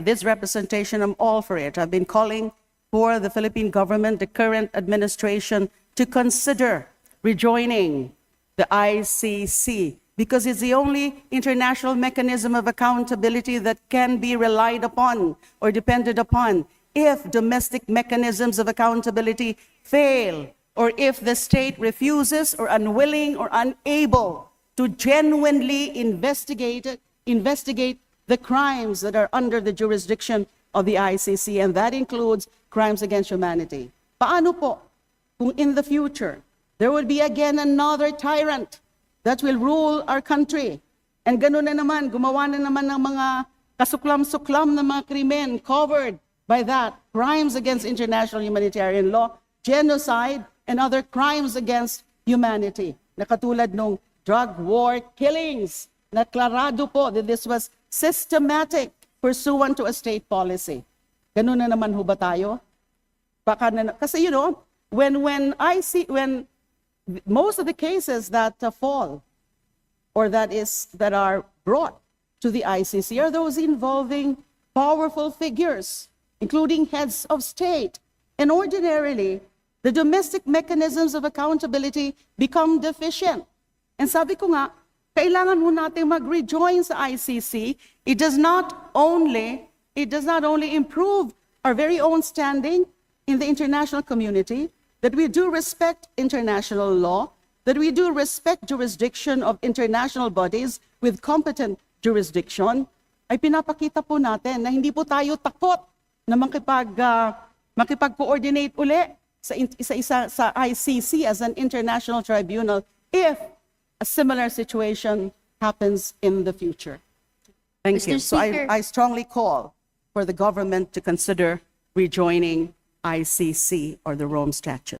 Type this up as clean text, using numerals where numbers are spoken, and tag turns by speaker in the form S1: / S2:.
S1: this representation, I'm all for it. I've been calling for the Philippine government, the current administration, to consider rejoining the ICC because it's the only international mechanism of accountability that can be relied upon or depended upon if domestic mechanisms of accountability fail or if the state refuses or unwilling or unable to genuinely investigate the crimes that are under the jurisdiction of the ICC, and that includes crimes against humanity. Paano po kung in the future there will be again another tyrant that will rule our country? And ganun na naman, gumawa na naman ng mga kasuklam-suklam na mga krimen covered by that, crimes against international humanitarian law, genocide, and other crimes against humanity. Na katulad nung drug war killings, na klarado po that this was systematic pursuant to a state policy. Ganun na naman ho ba tayo? Baka na, kasi you know, when most of the cases that fall or that are brought to the ICC are those involving powerful figures, including heads of state. And ordinarily, the domestic mechanisms of accountability become deficient. And sabi ko nga, kailangan mo natin mag-rejoin sa ICC. It does not only improve our very own standing in the international community, that we do respect international law, that we do respect jurisdiction of international bodies with competent jurisdiction, ay pinapakita po natin na hindi po tayo takot na makipag-coordinate uli sa ICC as an international tribunal if a similar situation happens in the future. Thank
S2: Mr.
S1: you. So
S2: Speaker.
S1: I strongly call for the government to consider rejoining ICC or the Rome Statute.